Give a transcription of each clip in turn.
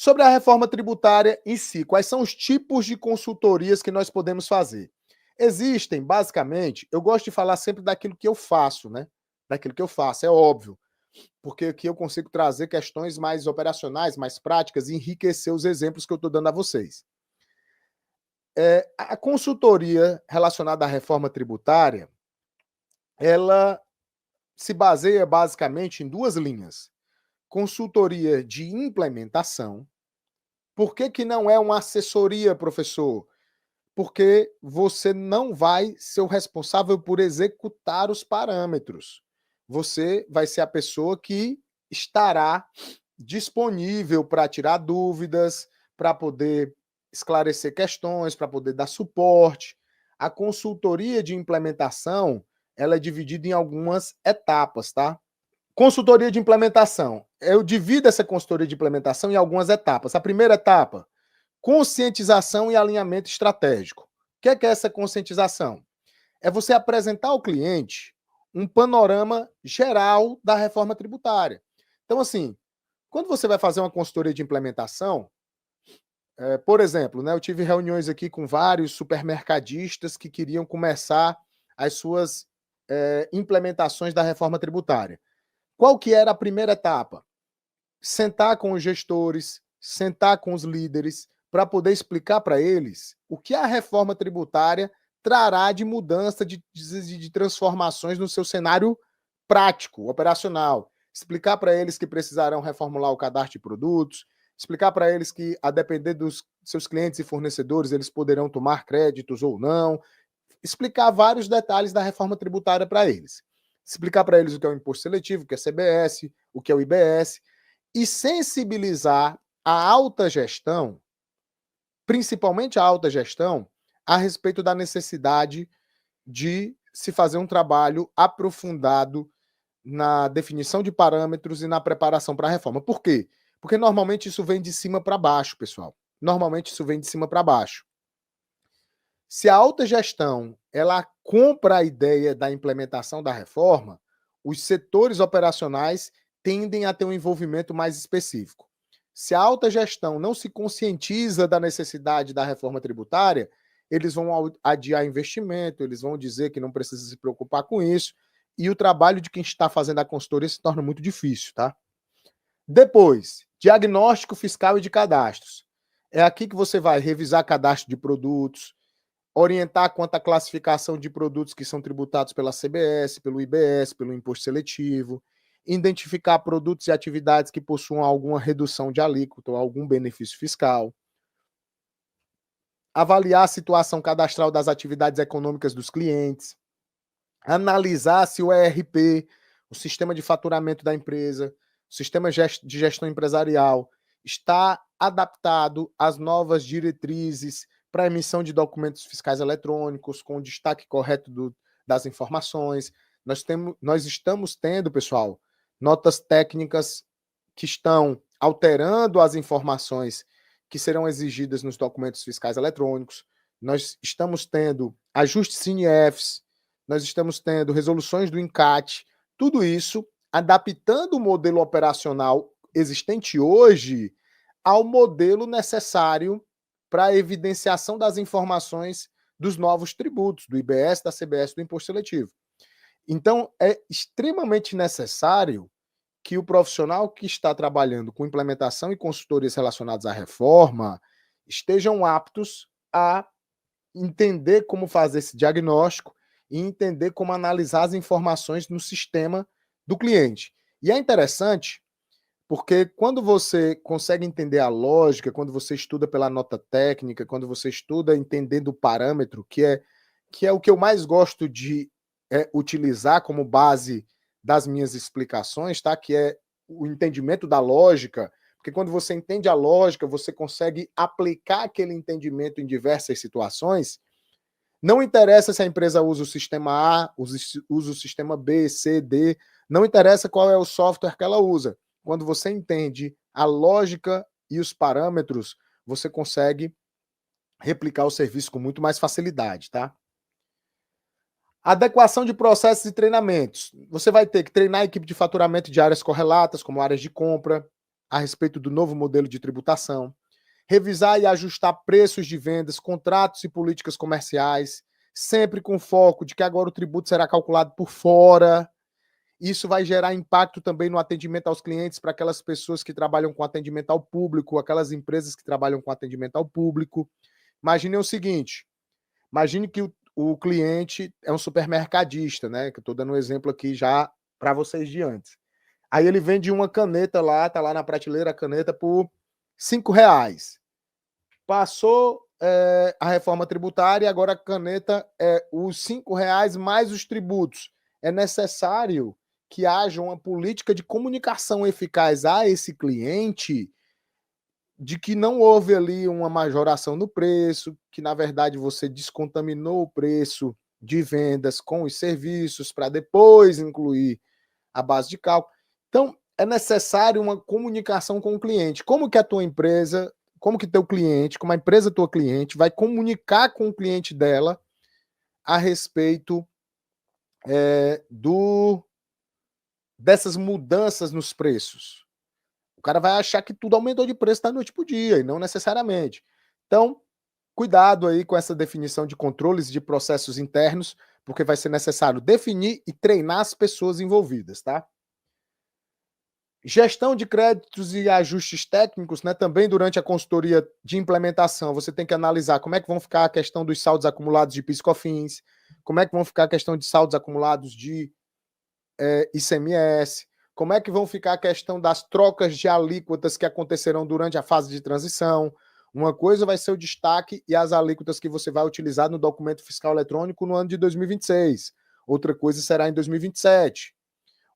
Sobre a reforma tributária em si, quais são os tipos de consultorias que nós podemos fazer? Existem, basicamente, eu gosto de falar sempre daquilo que eu faço, né? Daquilo que eu faço, é óbvio, porque aqui eu consigo trazer questões mais operacionais, mais práticas e enriquecer os exemplos que eu estou dando a vocês. A consultoria relacionada à reforma tributária, ela se baseia basicamente em duas linhas. Consultoria de implementação. Por que que não é uma assessoria, professor? Porque você não vai ser o responsável por executar os parâmetros. Você vai ser a pessoa que estará disponível para tirar dúvidas, para poder esclarecer questões, para poder dar suporte. A consultoria de implementação, ela é dividida em algumas etapas, tá? Consultoria de implementação. Eu divido essa consultoria de implementação em algumas etapas. A primeira etapa, conscientização e alinhamento estratégico. O que é essa conscientização? É você apresentar ao cliente um panorama geral da reforma tributária. Então, assim, quando você vai fazer uma consultoria de implementação, por exemplo, né, eu tive reuniões aqui com vários supermercadistas que queriam começar as suas implementações da reforma tributária. Qual que era a primeira etapa? Sentar com os gestores, sentar com os líderes, para poder explicar para eles o que a reforma tributária trará de mudança, de transformações no seu cenário prático, operacional. Explicar para eles que precisarão reformular o cadastro de produtos, explicar para eles que, a depender dos seus clientes e fornecedores, eles poderão tomar créditos ou não, explicar vários detalhes da reforma tributária para eles. Explicar para eles o que é o imposto seletivo, o que é CBS, o que é o IBS, e sensibilizar a alta gestão, principalmente a alta gestão, a respeito da necessidade de se fazer um trabalho aprofundado na definição de parâmetros e na preparação para a reforma. Por quê? Porque normalmente isso vem de cima para baixo, pessoal. Normalmente isso vem de cima para baixo. Se a alta gestão ela compra a ideia da implementação da reforma, os setores operacionais tendem a ter um envolvimento mais específico. Se a alta gestão não se conscientiza da necessidade da reforma tributária, eles vão adiar investimento, eles vão dizer que não precisa se preocupar com isso, e o trabalho de quem está fazendo a consultoria se torna muito difícil, tá? Depois, diagnóstico fiscal e de cadastros. É aqui que você vai revisar cadastro de produtos, orientar quanto à classificação de produtos que são tributados pela CBS, pelo IBS, pelo imposto seletivo, identificar produtos e atividades que possuam alguma redução de alíquota ou algum benefício fiscal, avaliar a situação cadastral das atividades econômicas dos clientes, analisar se o ERP, o sistema de faturamento da empresa, o sistema de gestão empresarial, está adaptado às novas diretrizes para a emissão de documentos fiscais eletrônicos, com o destaque correto das informações. Nós estamos tendo, pessoal, notas técnicas que estão alterando as informações que serão exigidas nos documentos fiscais eletrônicos. Nós estamos tendo ajustes CINEFs, nós estamos tendo resoluções do INCAT, tudo isso adaptando o modelo operacional existente hoje ao modelo necessário para a evidenciação das informações dos novos tributos, do IBS, da CBS, do imposto seletivo. Então, é extremamente necessário que o profissional que está trabalhando com implementação e consultorias relacionadas à reforma estejam aptos a entender como fazer esse diagnóstico e entender como analisar as informações no sistema do cliente. E é interessante porque quando você consegue entender a lógica, quando você estuda pela nota técnica, quando você estuda entendendo o parâmetro, que é o que eu mais gosto de utilizar como base das minhas explicações, tá? Que é o entendimento da lógica, porque quando você entende a lógica, você consegue aplicar aquele entendimento em diversas situações. Não interessa se a empresa usa o sistema A, usa o sistema B, C, D, não interessa qual é o software que ela usa. Quando você entende a lógica e os parâmetros, você consegue replicar o serviço com muito mais facilidade, tá? Adequação de processos e treinamentos. Você vai ter que treinar a equipe de faturamento de áreas correlatas, como áreas de compra, a respeito do novo modelo de tributação, revisar e ajustar preços de vendas, contratos e políticas comerciais, sempre com foco de que agora o tributo será calculado por fora. Isso vai gerar impacto também no atendimento aos clientes para aquelas pessoas que trabalham com atendimento ao público, aquelas empresas que trabalham com atendimento ao público. Imagine o seguinte, imagine que o cliente é um supermercadista, né? Que eu estou dando um exemplo aqui já para vocês de antes. Aí ele vende uma caneta lá, tá lá na prateleira a caneta por R$ 5. Passou a reforma tributária e agora a caneta é os R$ 5 mais os tributos. É necessário que haja uma política de comunicação eficaz a esse cliente de que não houve ali uma majoração no preço, que na verdade você descontaminou o preço de vendas com os serviços para depois incluir a base de cálculo. Então, é necessário uma comunicação com o cliente. Como que a tua empresa, como que teu cliente, como a empresa tua cliente vai comunicar com o cliente dela a respeito dessas mudanças nos preços? O cara vai achar que tudo aumentou de preço da noite para o dia, e não necessariamente. Então, cuidado aí com essa definição de controles de processos internos, porque vai ser necessário definir e treinar as pessoas envolvidas, tá? Gestão de créditos e ajustes técnicos, né? Também durante a consultoria de implementação, você tem que analisar como é que vão ficar a questão dos saldos acumulados de PIS/COFINS, como é que vão ficar a questão de saldos acumulados de ICMS, como é que vão ficar a questão das trocas de alíquotas que acontecerão durante a fase de transição. Uma coisa vai ser o destaque e as alíquotas que você vai utilizar no documento fiscal eletrônico no ano de 2026. Outra coisa será em 2027.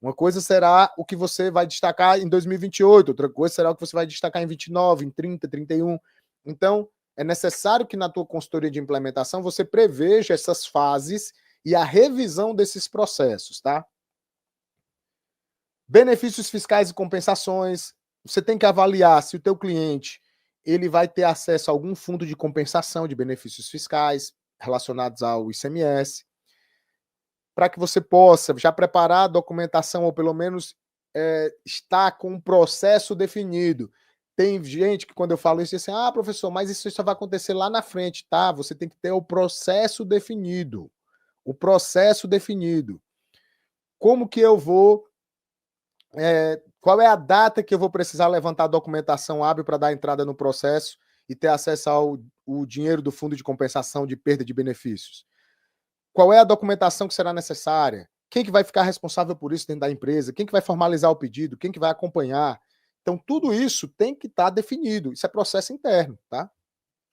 Uma coisa será o que você vai destacar em 2028, outra coisa será o que você vai destacar em 29, em 30, 31. Então, é necessário que na tua consultoria de implementação você preveja essas fases e a revisão desses processos, tá? Benefícios fiscais e compensações. Você tem que avaliar se o teu cliente ele vai ter acesso a algum fundo de compensação de benefícios fiscais relacionados ao ICMS, para que você possa já preparar a documentação ou pelo menos estar com um processo definido. Tem gente que quando eu falo isso diz assim, professor, mas isso só vai acontecer lá na frente, tá? Você tem que ter o processo definido. O processo definido. Como que eu vou qual é a data que eu vou precisar levantar a documentação hábil para dar entrada no processo e ter acesso ao dinheiro do fundo de compensação de perda de benefícios? Qual é a documentação que será necessária? Quem que vai ficar responsável por isso dentro da empresa? Quem que vai formalizar o pedido? Quem que vai acompanhar? Então, tudo isso tem que estar definido. Isso é processo interno, tá?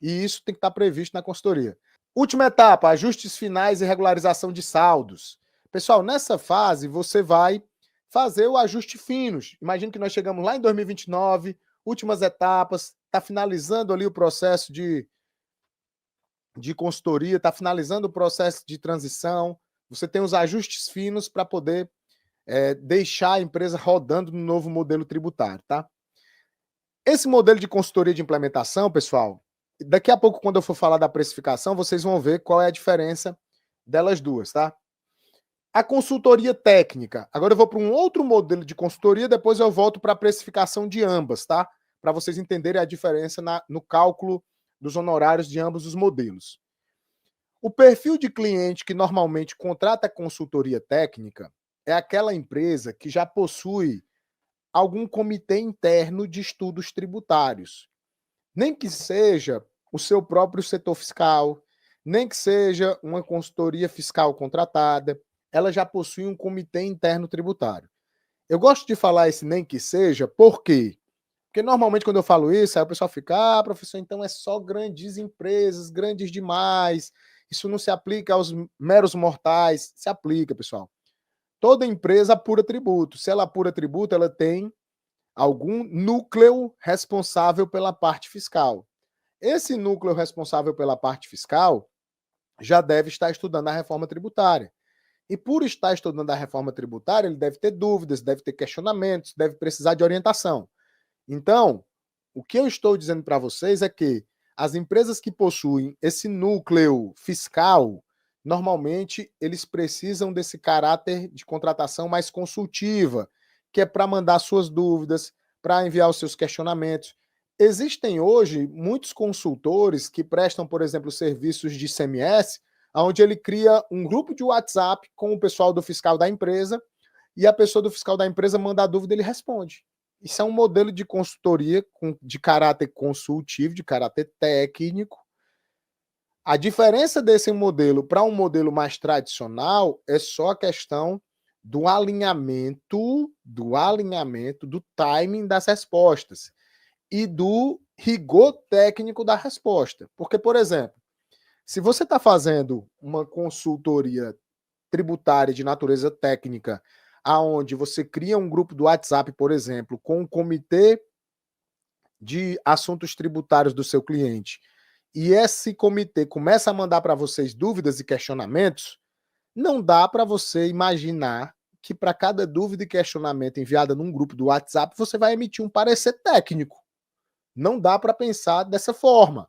E isso tem que estar previsto na consultoria. Última etapa, ajustes finais e regularização de saldos. Pessoal, nessa fase você vai fazer o ajuste finos. Imagina que nós chegamos lá em 2029, últimas etapas, está finalizando ali o processo de consultoria, está finalizando o processo de transição. Você tem os ajustes finos para poder deixar a empresa rodando no novo modelo tributário, tá? Esse modelo de consultoria de implementação, pessoal, daqui a pouco, quando eu for falar da precificação, vocês vão ver qual é a diferença delas duas, tá? A consultoria técnica. Agora eu vou para um outro modelo de consultoria, depois eu volto para a precificação de ambas, tá? Para vocês entenderem a diferença no cálculo dos honorários de ambos os modelos. O perfil de cliente que normalmente contrata consultoria técnica é aquela empresa que já possui algum comitê interno de estudos tributários. Nem que seja o seu próprio setor fiscal, nem que seja uma consultoria fiscal contratada, ela já possui um comitê interno tributário. Eu gosto de falar esse nem que seja, por quê? Porque normalmente quando eu falo isso, aí o pessoal fica, professor, então é só grandes empresas, grandes demais, isso não se aplica aos meros mortais. Se aplica, pessoal. Toda empresa apura tributo. Se ela apura tributo, ela tem algum núcleo responsável pela parte fiscal. Esse núcleo responsável pela parte fiscal já deve estar estudando a reforma tributária. E por estar estudando a reforma tributária, ele deve ter dúvidas, deve ter questionamentos, deve precisar de orientação. Então, o que eu estou dizendo para vocês é que as empresas que possuem esse núcleo fiscal, normalmente eles precisam desse caráter de contratação mais consultiva, que é para mandar suas dúvidas, para enviar os seus questionamentos. Existem hoje muitos consultores que prestam, por exemplo, serviços de CMS, onde ele cria um grupo de WhatsApp com o pessoal do fiscal da empresa e a pessoa do fiscal da empresa manda a dúvida e ele responde. Isso é um modelo de consultoria de caráter consultivo, de caráter técnico. A diferença desse modelo para um modelo mais tradicional é só a questão do alinhamento, do timing das respostas e do rigor técnico da resposta. Porque, por exemplo, se você está fazendo uma consultoria tributária de natureza técnica, aonde você cria um grupo do WhatsApp, por exemplo, com o comitê de assuntos tributários do seu cliente, e esse comitê começa a mandar para vocês dúvidas e questionamentos, não dá para você imaginar que para cada dúvida e questionamento enviada num grupo do WhatsApp, você vai emitir um parecer técnico. Não dá para pensar dessa forma.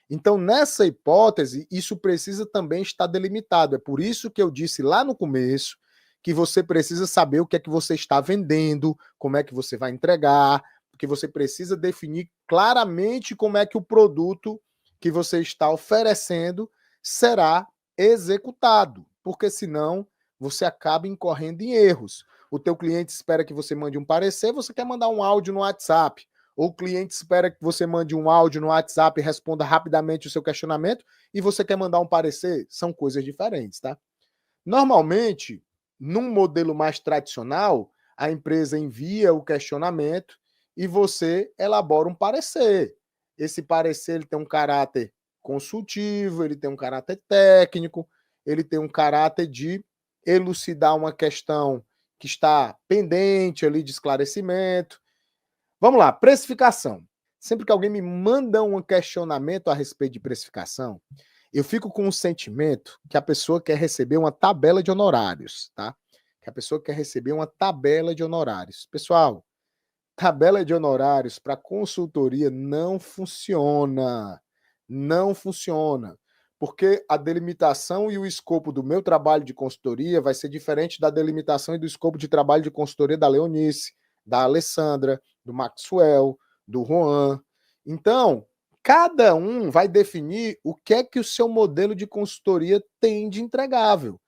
Então, nessa hipótese, isso precisa também estar delimitado. É por isso que eu disse lá no começo que você precisa saber o que é que você está vendendo, como é que você vai entregar, porque você precisa definir claramente como é que o produto que você está oferecendo será executado, porque senão você acaba incorrendo em erros. O teu cliente espera que você mande um parecer, você quer mandar um áudio no WhatsApp, ou o cliente espera que você mande um áudio no WhatsApp e responda rapidamente o seu questionamento, e você quer mandar um parecer, são coisas diferentes, tá? Normalmente, num modelo mais tradicional, a empresa envia o questionamento e você elabora um parecer. Esse parecer ele tem um caráter consultivo, ele tem um caráter técnico, ele tem um caráter de elucidar uma questão que está pendente ali de esclarecimento. Vamos lá, precificação. Sempre que alguém me manda um questionamento a respeito de precificação, eu fico com o sentimento que a pessoa quer receber uma tabela de honorários, tá? Que a pessoa quer receber uma tabela de honorários. Pessoal, tabela de honorários para consultoria não funciona. Não funciona. Porque a delimitação e o escopo do meu trabalho de consultoria vai ser diferente da delimitação e do escopo de trabalho de consultoria da Leonice, da Alessandra, do Maxwell, do Juan. Então, cada um vai definir o que é que o seu modelo de consultoria tem de entregável.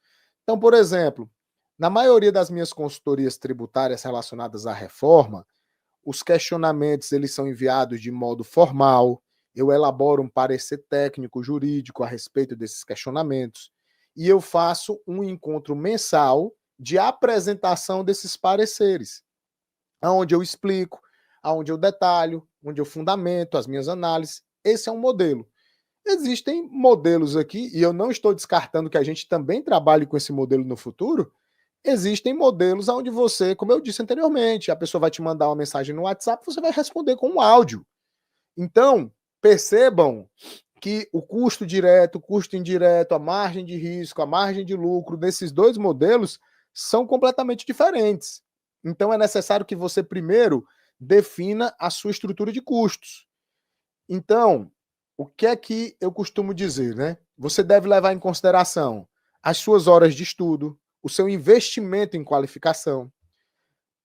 Então, por exemplo, na maioria das minhas consultorias tributárias relacionadas à reforma, os questionamentos eles são enviados de modo formal, eu elaboro um parecer técnico jurídico a respeito desses questionamentos e eu faço um encontro mensal de apresentação desses pareceres, onde eu explico, onde eu detalho, onde eu fundamento as minhas análises. Esse é um modelo. Existem modelos aqui, e eu não estou descartando que a gente também trabalhe com esse modelo no futuro. Existem modelos onde você, como eu disse anteriormente, a pessoa vai te mandar uma mensagem no WhatsApp, você vai responder com um áudio. Então, percebam que o custo direto, o custo indireto, a margem de risco, a margem de lucro desses dois modelos são completamente diferentes. Então, é necessário que você primeiro defina a sua estrutura de custos. Então, o que é que eu costumo dizer, né? Você deve levar em consideração as suas horas de estudo, o seu investimento em qualificação,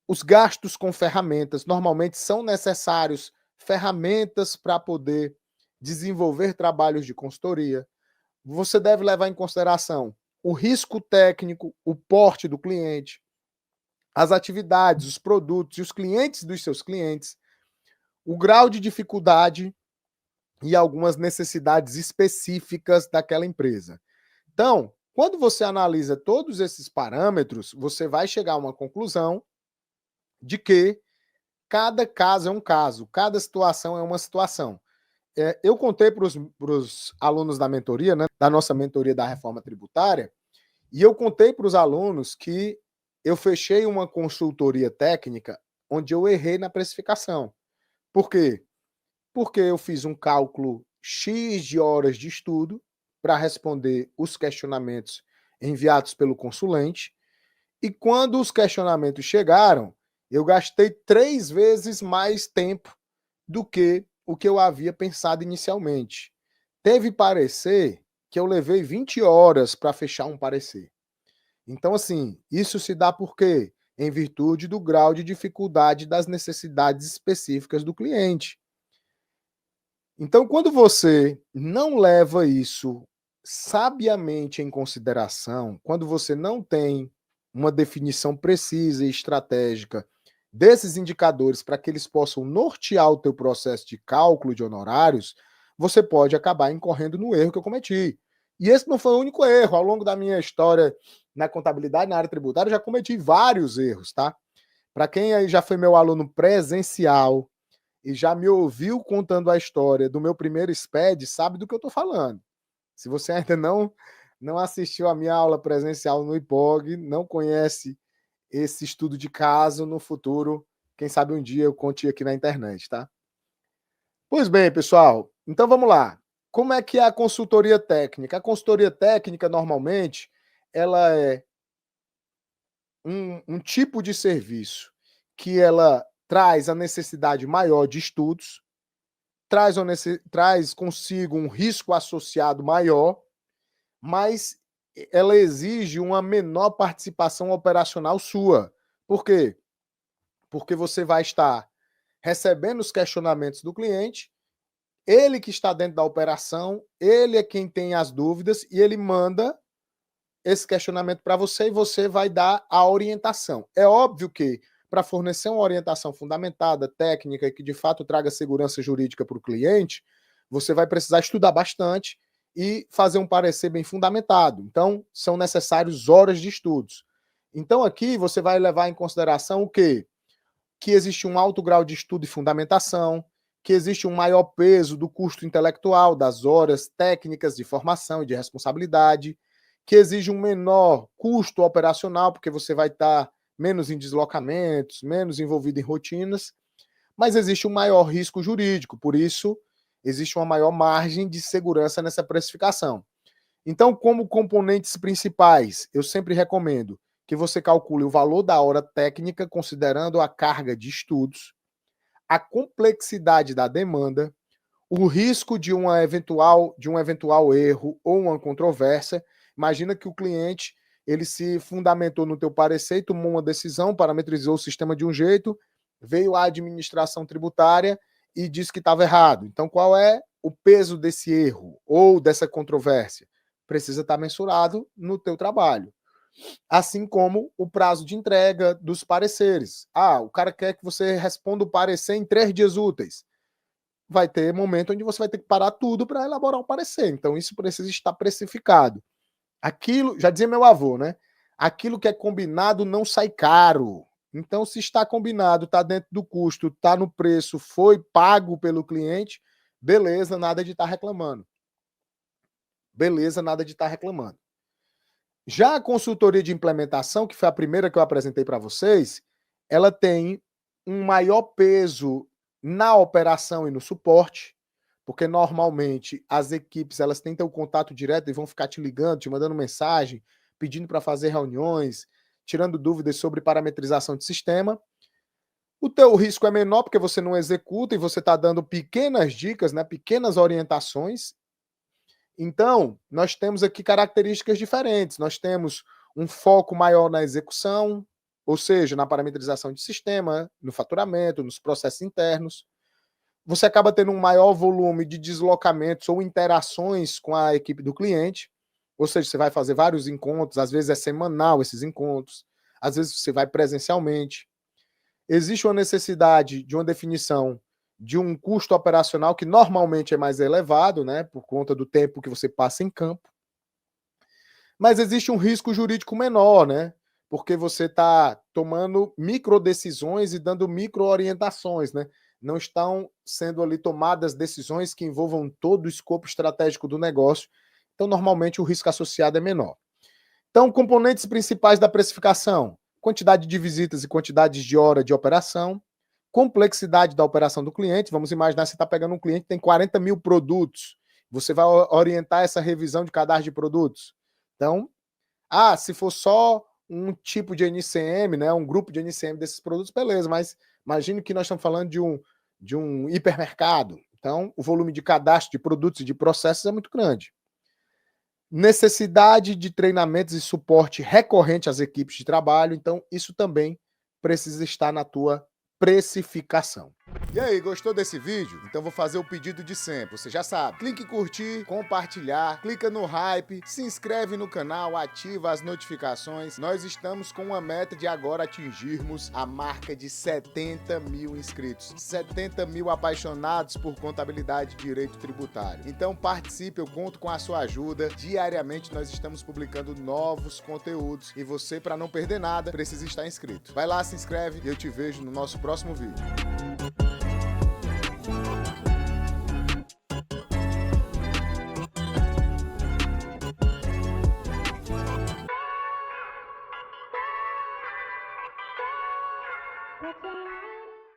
os gastos com ferramentas. Normalmente são necessários ferramentas para poder desenvolver trabalhos de consultoria. Você deve levar em consideração o risco técnico, o porte do cliente, as atividades, os produtos e os clientes dos seus clientes, o grau de dificuldade e algumas necessidades específicas daquela empresa. Então, quando você analisa todos esses parâmetros, você vai chegar a uma conclusão de que cada caso é um caso, cada situação é uma situação. Eu contei para os alunos da mentoria, né, da nossa mentoria da reforma tributária, e eu contei para os alunos que eu fechei uma consultoria técnica onde eu errei na precificação. Por quê? Porque eu fiz um cálculo X de horas de estudo para responder os questionamentos enviados pelo consulente, e quando os questionamentos chegaram, eu gastei 3 vezes mais tempo do que o que eu havia pensado inicialmente. Teve parecer que eu levei 20 horas para fechar um parecer. Então, assim, isso se dá por quê? em virtude do grau de dificuldade das necessidades específicas do cliente. Então, quando você não leva isso sabiamente em consideração, quando você não tem uma definição precisa e estratégica desses indicadores para que eles possam nortear o teu processo de cálculo de honorários, você pode acabar incorrendo no erro que eu cometi. E esse não foi o único erro. Ao longo da minha história na contabilidade, na área tributária, eu já cometi vários erros, tá? Para quem aí já foi meu aluno presencial e já me ouviu contando a história do meu primeiro SPED, sabe do que eu estou falando. Se você ainda não assistiu a minha aula presencial no IPOG, não conhece esse estudo de caso, no futuro, quem sabe um dia eu conte aqui na internet, tá? Pois bem, pessoal, então vamos lá. Como é que é a consultoria técnica? A consultoria técnica, normalmente, ela é um tipo de serviço que ela traz a necessidade maior de estudos, traz consigo um risco associado maior, mas ela exige uma menor participação operacional sua. Por quê? Porque você vai estar recebendo os questionamentos do cliente, ele que está dentro da operação, ele é quem tem as dúvidas e ele manda esse questionamento para você e você vai dar a orientação. É óbvio que para fornecer uma orientação fundamentada, técnica e que de fato traga segurança jurídica para o cliente, você vai precisar estudar bastante e fazer um parecer bem fundamentado. Então, são necessárias horas de estudos. Então, aqui você vai levar em consideração o quê? Que existe um alto grau de estudo e fundamentação, que existe um maior peso do custo intelectual, das horas técnicas de formação e de responsabilidade, que exige um menor custo operacional, porque você vai estar menos em deslocamentos, menos envolvido em rotinas, mas existe um maior risco jurídico, por isso existe uma maior margem de segurança nessa precificação. Então, como componentes principais, eu sempre recomendo que você calcule o valor da hora técnica, considerando a carga de estudos, a complexidade da demanda, o risco de um eventual erro ou uma controvérsia. Imagina que o cliente ele se fundamentou no teu parecer e tomou uma decisão, parametrizou o sistema de um jeito, veio a administração tributária e disse que estava errado. Então, qual é o peso desse erro ou dessa controvérsia? Precisa estar mensurado no teu trabalho. Assim como o prazo de entrega dos pareceres. O cara quer que você responda o parecer em 3 dias úteis. Vai ter momento onde você vai ter que parar tudo para elaborar um parecer. Então, isso precisa estar precificado. Aquilo, já dizia meu avô, né? Aquilo que é combinado não sai caro. Então, se está combinado, está dentro do custo, está no preço, foi pago pelo cliente, beleza, nada de estar reclamando. Beleza, nada de estar reclamando. Já a consultoria de implementação, que foi a primeira que eu apresentei para vocês, ela tem um maior peso na operação e no suporte, porque normalmente as equipes elas têm teu contato direto e vão ficar te ligando, te mandando mensagem, pedindo para fazer reuniões, tirando dúvidas sobre parametrização de sistema. O teu risco é menor porque você não executa e você está dando pequenas dicas, né, pequenas orientações. Então, nós temos aqui características diferentes. Nós temos um foco maior na execução, ou seja, na parametrização de sistema, no faturamento, nos processos internos. Você acaba tendo um maior volume de deslocamentos ou interações com a equipe do cliente, ou seja, você vai fazer vários encontros, às vezes é semanal esses encontros, às vezes você vai presencialmente. Existe uma necessidade de uma definição de um custo operacional que normalmente é mais elevado, né, por conta do tempo que você passa em campo. Mas existe um risco jurídico menor, né? Porque você está tomando micro decisões e dando micro orientações, né? Não estão sendo ali tomadas decisões que envolvam todo o escopo estratégico do negócio. Então, normalmente, o risco associado é menor. Então, componentes principais da precificação: quantidade de visitas e quantidades de hora de operação, complexidade da operação do cliente. Vamos imaginar que você está pegando um cliente que tem 40 mil produtos. Você vai orientar essa revisão de cadastro de produtos. Então, se for só um tipo de NCM, né, um grupo de NCM desses produtos, beleza, mas imagine que nós estamos falando de um hipermercado. Então, o volume de cadastro de produtos e de processos é muito grande. Necessidade de treinamentos e suporte recorrente às equipes de trabalho. Então, isso também precisa estar na tua precificação. E aí, gostou desse vídeo? Então vou fazer o pedido de sempre, você já sabe. Clique em curtir, compartilhar, clica no hype, se inscreve no canal, ativa as notificações. Nós estamos com uma meta de agora atingirmos a marca de 70 mil inscritos. 70 mil apaixonados por contabilidade e direito tributário. Então participe, eu conto com a sua ajuda. Diariamente nós estamos publicando novos conteúdos e você, para não perder nada, precisa estar inscrito. Vai lá, se inscreve e eu te vejo no nosso próximo vídeo.